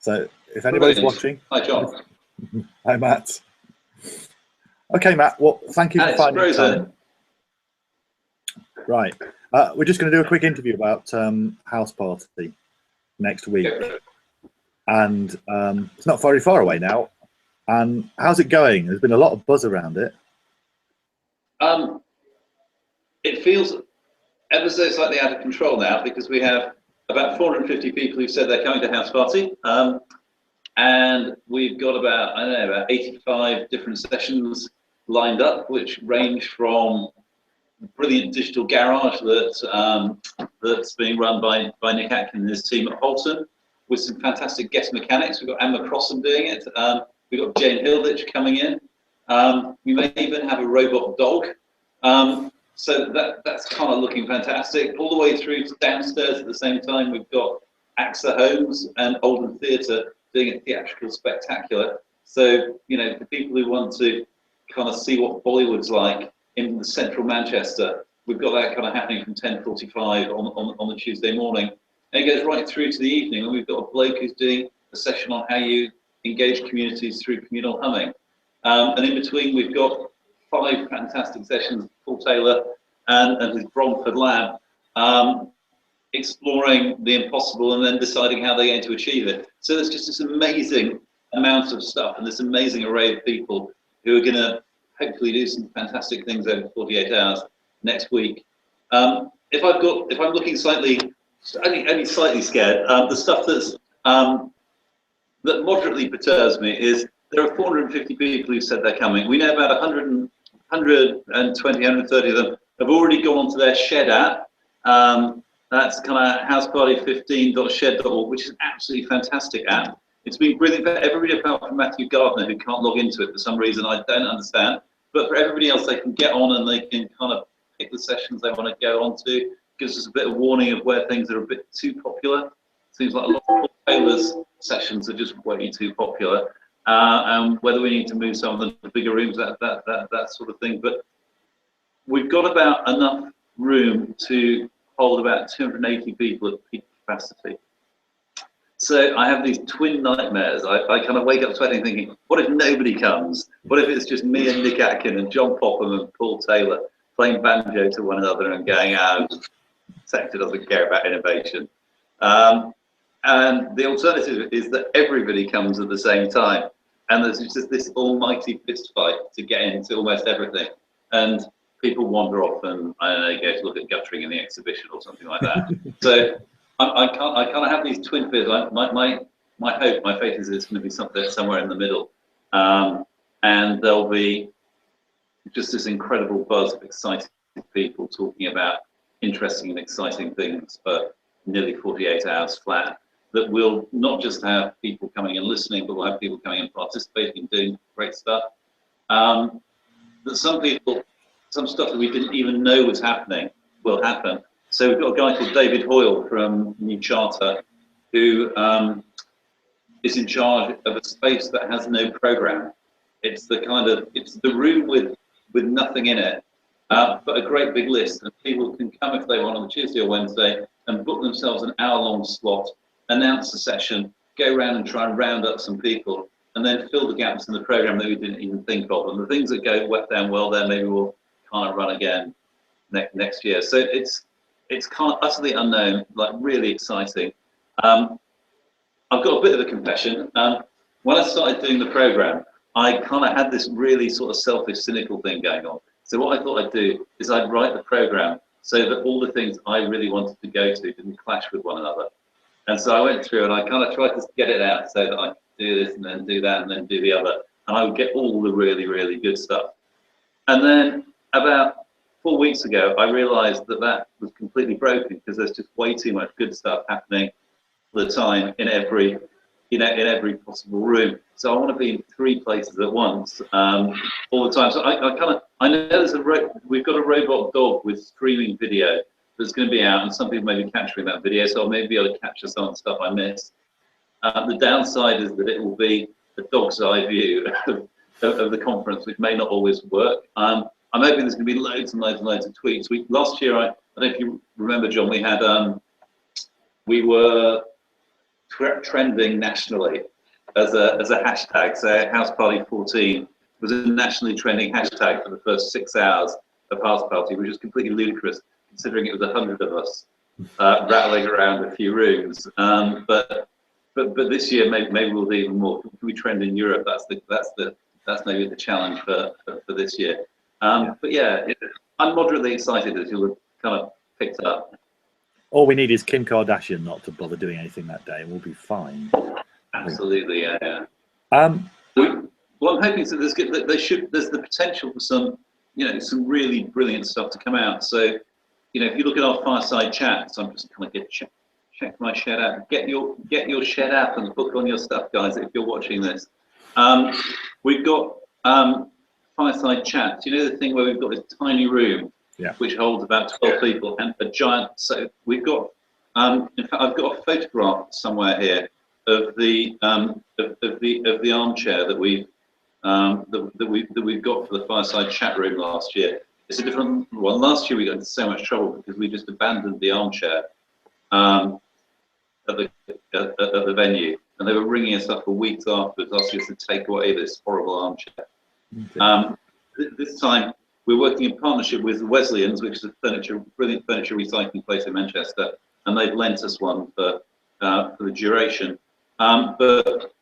So if anybody's watching, hi John. Hi Matt. Okay, Matt. Well, thank you for finding time. Right, we're just going to do a quick interview about House Party next week, and it's not very far away now. And how's it going? There's been a lot of buzz around it. It feels ever so slightly out of control now, because we have about 450 people who've said they're coming to House Party, and we've got about, I don't know, about 85 different sessions lined up, which range from brilliant digital garage that's being run by Nick Atkin and his team at Holton, with some fantastic guest mechanics. We've got Emma Crossan doing it. We've got Jane Hilditch coming in. We may even have a robot dog. So that's kind of looking fantastic. All the way through to downstairs at the same time, we've got AXA Homes and Oldham Theatre doing a theatrical spectacular. So, you know, for people who want to kind of see what Bollywood's like in the central Manchester, we've got that kind of happening from 10:45 on the Tuesday morning. And it goes right through to the evening, and we've got a bloke who's doing a session on how you engage communities through communal humming. And in between, we've got 5 fantastic sessions, Paul Taylor and his Bromford lab, exploring the impossible and then deciding how they're going to achieve it. So there's just this amazing amount of stuff and this amazing array of people who are going to hopefully do some fantastic things over 48 hours next week. If I'm looking only slightly scared, the stuff that moderately perturbs me is there are 450 people who said they're coming. We know about 120, 130 of them have already gone onto their Shed app. That's kind of HouseParty15.shed.org, which is an absolutely fantastic app. It's been brilliant for everybody apart from Matthew Gardner, who can't log into it for some reason I don't understand. But for everybody else, they can get on and they can kind of pick the sessions they want to go on to. Gives us a bit of warning of where things are a bit too popular. Seems like a lot of Taylor's sessions are just way too popular. And whether we need to move some of them to bigger rooms, that sort of thing. But we've got about enough room to hold about 280 people at peak capacity. So I have these twin nightmares. I kind of wake up sweating thinking, what if nobody comes? What if it's just me and Nick Atkin and John Popham and Paul Taylor playing banjo to one another and going, the sector doesn't care about innovation. And the alternative is that everybody comes at the same time. And there's just this almighty fist fight to get into almost everything. And people wander off and, I don't know, go to look at guttering in the exhibition or something like that. So I kind of have these twin fears. My hope, my faith is it's going to be something somewhere in the middle. And there'll be just this incredible buzz of exciting people talking about interesting and exciting things for nearly 48 hours flat. That will not just have people coming and listening, but we'll have people coming and participating and doing great stuff. That some stuff that we didn't even know was happening will happen. So we've got a guy called David Hoyle from New Charter, who is in charge of a space that has no program. It's the room with nothing in it, but a great big list, and people can come if they want on the Tuesday or Wednesday and book themselves an hour-long slot, announce a session, go around and try and round up some people, and then fill the gaps in the program that we didn't even think of. And the things that go down well there, maybe we'll kind of run again next year. So it's kind of utterly unknown, like really exciting. I've got a bit of a confession. When I started doing the program, I kind of had this really sort of selfish, cynical thing going on. So what I thought I'd do is I'd write the program so that all the things I really wanted to go to didn't clash with one another. And so I went through and I kind of tried to get it out so that I could do this and then do that and then do the other. And I would get all the really, really good stuff. And then about 4 weeks ago, I realized that was completely broken because there's just way too much good stuff happening all the time in every possible room. So I want to be in 3 places at once all the time. So I know we've got a robot dog with streaming video that's going to be out, and some people may be capturing that video, so I'll maybe be able to capture some of the stuff I missed. The downside is that it will be a dog's eye view of the conference, which may not always work. I'm hoping there's going to be loads and loads and loads of tweets. Last year, I don't know if you remember, John, we had we were trending nationally as a hashtag. So HouseParty15 was a nationally trending hashtag for the first 6 hours of House Party, which is completely ludicrous considering it was 100 of us rattling around a few rooms. But this year maybe we'll do even more. Can we trend in Europe? That's maybe the challenge for this year. But yeah, I'm moderately excited, as you'll have kind of picked up. All we need is Kim Kardashian not to bother doing anything that day, and we'll be fine. Absolutely, yeah. Well, I'm hoping so. There's the potential for some, some really brilliant stuff to come out. So, if you look at our fireside chats, I'm just kind of check my shed app. Get your shed app and book on your stuff, guys. If you're watching this, we've got fireside chats. The thing where we've got this tiny room, which holds about 12 people, and a giant. So we've got. In fact, I've got a photograph somewhere here of the armchair that we've got for the fireside chat room last year. It's a different one. Last year we got into so much trouble because we just abandoned the armchair at the venue, and they were ringing us up for weeks afterwards asking us to take away this horrible armchair. Okay. This time we're working in partnership with Wesleyans, which is a brilliant furniture recycling place in Manchester, and they've lent us one for the duration. But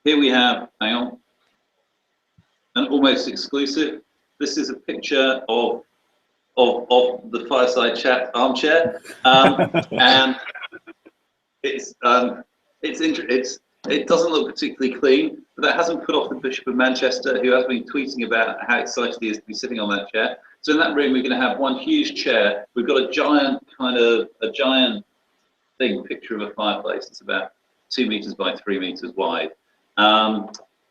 here we have, hang on, an almost exclusive. This is a picture of the fireside chat armchair, and it doesn't look particularly clean, but that hasn't put off the Bishop of Manchester, who has been tweeting about how excited he is to be sitting on that chair. So in that room, we're going to have one huge chair. We've got a giant picture of a fireplace. It's about 2 meters by 3 meters wide, to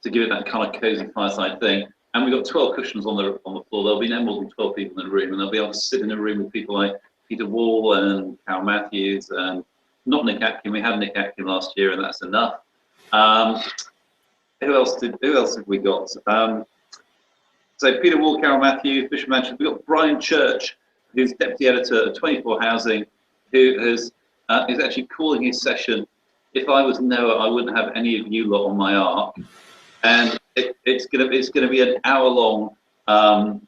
give it that kind of cozy fireside thing. And we've got 12 cushions on the floor. There'll be no more than 12 people in the room, and they'll be able to sit in a room with people like Peter Wall and Carol Matthews, and not Nick Atkin. We had Nick Atkin last year, and that's enough. Who else have we got? So Peter Wall, Carol Matthews, Bishop Manchester. We've got Brian Church, who's deputy editor of 24 Housing, who is actually calling his session. If I was Noah, I wouldn't have any of you lot on my ark. And it's gonna be an hour long, an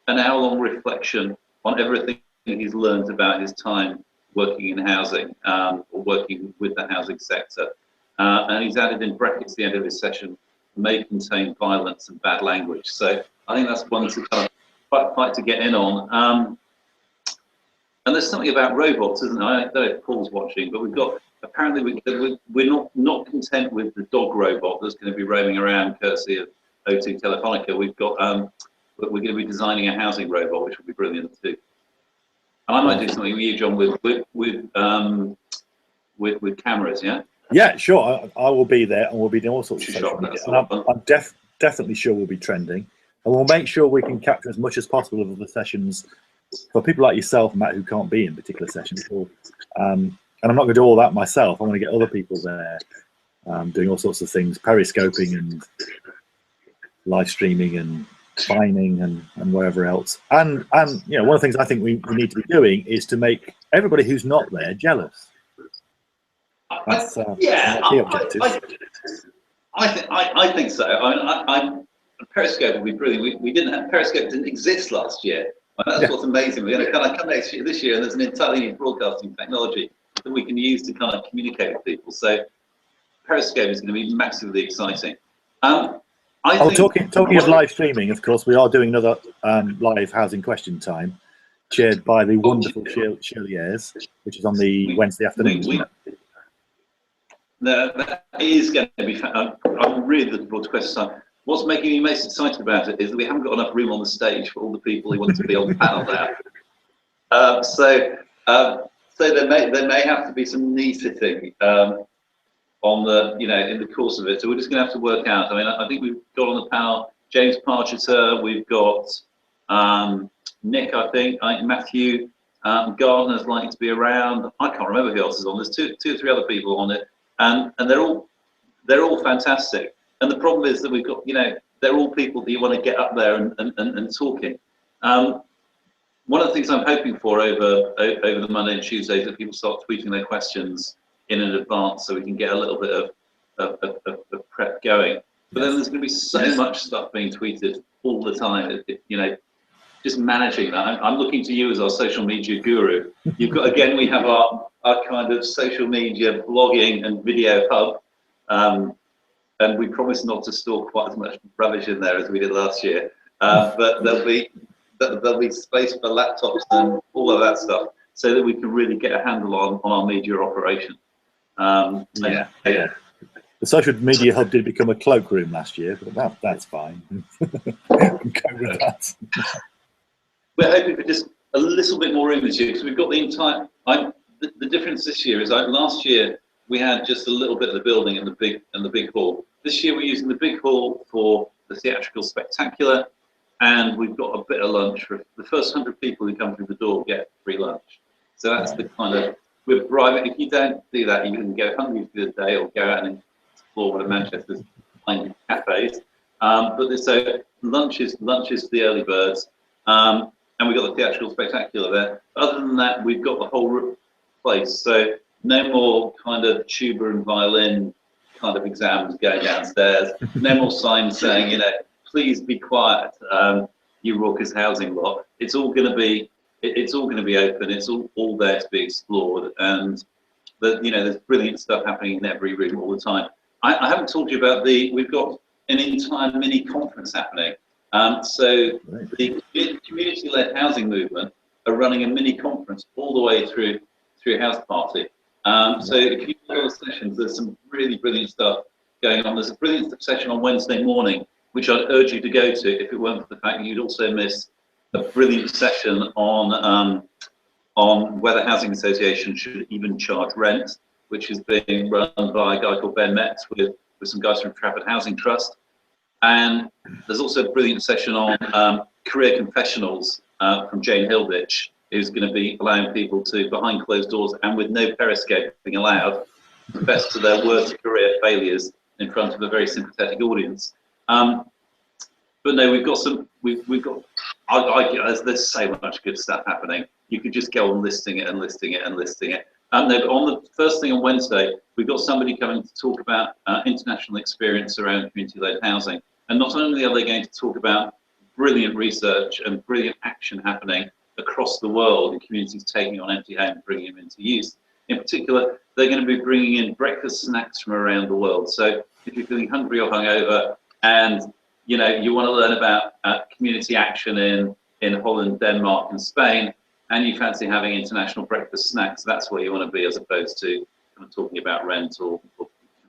hour long reflection on everything he's learned about his time working in housing, or working with the housing sector. And he's added in brackets at the end of his session, may contain violence and bad language. So I think that's one to kind of fight to get in on. And there's something about robots, isn't there? I don't know if Paul's watching, but we've got, apparently we're not content with the dog robot that's going to be roaming around courtesy of O2 Telefonica. We've got, we're going to be designing a housing robot, which will be brilliant too. And I might do something with you, John, with cameras, yeah? Yeah, sure. I will be there, and we'll be doing all sorts of social media. And I'm definitely sure we'll be trending, and we'll make sure we can capture as much as possible of the sessions for people like yourself, Matt, who can't be in particular sessions. And I'm not going to do all that myself. I want to get other people there, doing all sorts of things, periscoping and live streaming and fining and wherever else. And one of the things I think we need to be doing is to make everybody who's not there jealous. That's key objective. I think so. Periscope will be brilliant. We didn't have Periscope didn't exist last year. That's what's amazing. We're going to kind of come this year, and there's an entirely new broadcasting technology that we can use to kind of communicate with people. So Periscope is going to be massively exciting. Talking of live streaming, of course, we are doing another live housing question time, chaired by the wonderful Shirley Ayres, which is on the Wednesday afternoon. That is going to be. I'm really looking forward to question time. What's making me most excited about it is that we haven't got enough room on the stage for all the people who want to be on the panel now. So there may have to be some knee sitting on the in the course of it. So we're just going to have to work out. I mean, I think we've got on the panel James Parchester, we've got Nick, I think Matthew, Gardner's likely to be around. I can't remember who else is on. There's two or three other people on it, and they're all fantastic. And the problem is that we've got, they're all people that you want to get up there and talking. One of the things I'm hoping for over the Monday and Tuesday is that people start tweeting their questions in advance so we can get a little bit of prep going. But then there's going to be so much stuff being tweeted all the time. You know, just managing that. I'm looking to you as our social media guru. You've got, again, we have our kind of social media blogging and video hub, and we promise not to store quite as much rubbish in there as we did last year. But there'll be space for laptops and all of that stuff, so that we can really get a handle on our media operation. Yeah. The social media hub did become a cloakroom last year, but that's fine. Go with that. We're hoping for just a little bit more room this year, because we've got the entire. The difference this year is like last year we had just a little bit of the building and the big hall. This year we're using the big hall for the theatrical spectacular, and we've got a bit of lunch for the first 100 people who come through the door get free lunch. So that's the kind of, we're private. If you don't do that, you can go hungry for the day or go out and explore one of Manchester's fine cafes. So lunch is the early birds, and we've got the theatrical spectacular there. Other than that, we've got the whole place. So no more kind of tuba and violin kind of exams going downstairs. No more signs saying, you know, please be quiet, you raucous housing lot. It's all going to be open. It's all there to be explored, and there's brilliant stuff happening in every room all the time. I haven't told you about we've got an entire mini conference happening. So the community-led housing movement are running a mini conference all the way through House Party. So if you follow the sessions, there's some really brilliant stuff going on. There's a brilliant session on Wednesday morning, which I'd urge you to go to if it weren't for the fact that you'd also miss a brilliant session on whether housing associations should even charge rent, which is being run by a guy called Ben Metz with some guys from Trafford Housing Trust. And there's also a brilliant session on career confessionals from Jane Hilditch, who's going to be allowing people to, behind closed doors and with no periscoping allowed, confess to their worst career failures in front of a very sympathetic audience. But no, we've got there's so much good stuff happening. You could just go on listing it. No, but on the first thing on Wednesday, we've got somebody coming to talk about international experience around community-led housing. And not only are they going to talk about brilliant research and brilliant action happening across the world in communities taking on empty homes and bringing them into use. In particular, they're going to be bringing in breakfast snacks from around the world. So if you're feeling hungry or hungover, and you want to learn about community action in Holland, Denmark, and Spain, and you fancy having international breakfast snacks, that's where you want to be, as opposed to kind of talking about rent or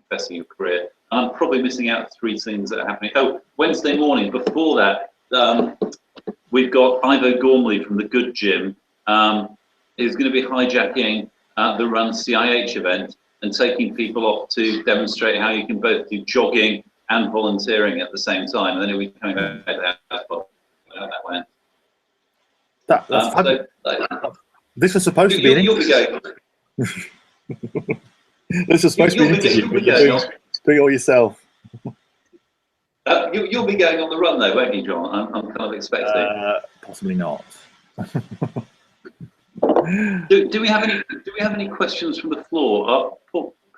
confessing your career. And I'm probably missing out 3 things that are happening. Oh, Wednesday morning, before that, we've got Ivo Gormley from the Good Gym, who's going to be hijacking the Run CIH event and taking people off to demonstrate how you can both do jogging and volunteering at the same time. And then we'll be coming back to that went. This was supposed to be an interview. This was supposed to be an interview, but you're doing it all yourself. You'll be going on the run though, won't you, John? I'm kind of expecting. Possibly not. Do we have any questions from the floor? Are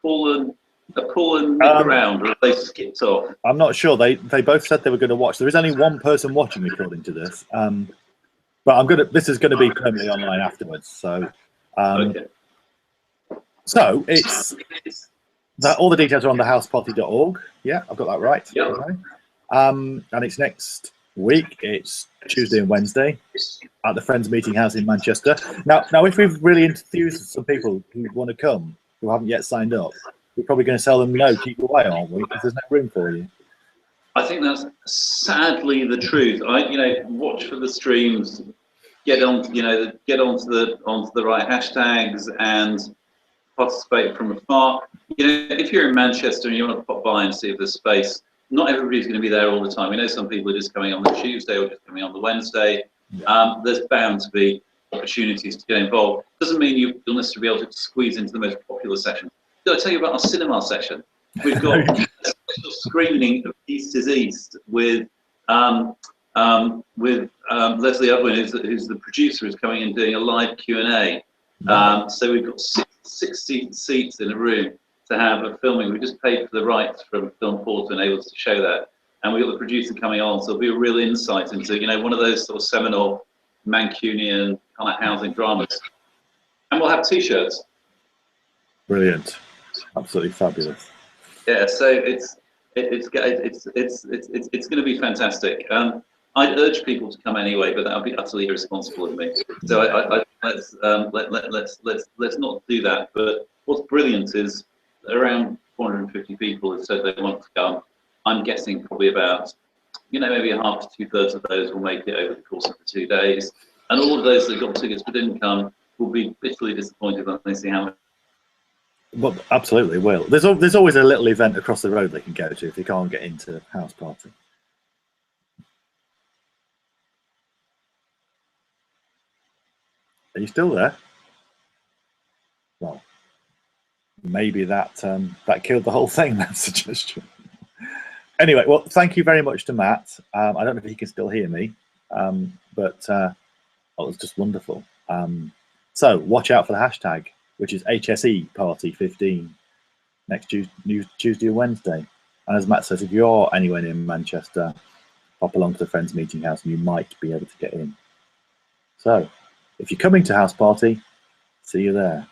Paul and Nick around, or have they skipped off? I'm not sure. They both said they were going to watch. There is only one person watching, according to this. But this is going to be permanently online afterwards. So, okay. So it's that all the details are on the houseparty.org. Yeah, I've got that right. Yeah. Okay. And it's next week. It's Tuesday and Wednesday at the Friends Meeting House in Manchester. Now, if we've really enthused some people who want to come who haven't yet signed up, we're probably going to tell them no, keep away, aren't we? Because there's no room for you. I think that's sadly the truth. Watch for the streams, get onto the right hashtags and participate from afar. If you're in Manchester and you want to pop by and see if there's space, not everybody's going to be there all the time. We know some people are just coming on the Tuesday or just coming on the Wednesday. There's bound to be opportunities to get involved. Doesn't mean you'll necessarily be able to squeeze into the most popular session. Did I tell you about our cinema session? We've got a special screening of East is East with Leslie Upwin, who's the producer, is coming and doing a live Q&A. So we've got 6 60 seats in a room to have a filming. We just paid for the rights from Film Portal and able to show that. And we got the producer coming on, so it'll be a real insight into, you know, one of those sort of seminal Mancunian kind of housing dramas. And we'll have T-shirts. Brilliant, absolutely fabulous. Yeah, so it's going to be fantastic. I'd urge people to come anyway, but that would be utterly irresponsible of me. So let's not do that. But what's brilliant is around 450 people have said they want to come. I'm guessing probably about, you know, maybe a half to 2/3 of those will make it over the course of the 2 days, and all of those that got tickets but didn't come will be bitterly disappointed when they see how. Well, absolutely will. There's always a little event across the road they can go to if they can't get into House Party. Are you still there? Well, maybe that that killed the whole thing, that suggestion. Anyway, well, thank you very much to Matt. I don't know if he can still hear me, but it was just wonderful. So watch out for the hashtag, which is HSEParty15, next Tuesday or Wednesday. And as Matt says, if you're anywhere near Manchester, pop along to the Friends Meeting House and you might be able to get in. So if you're coming to House Party, see you there.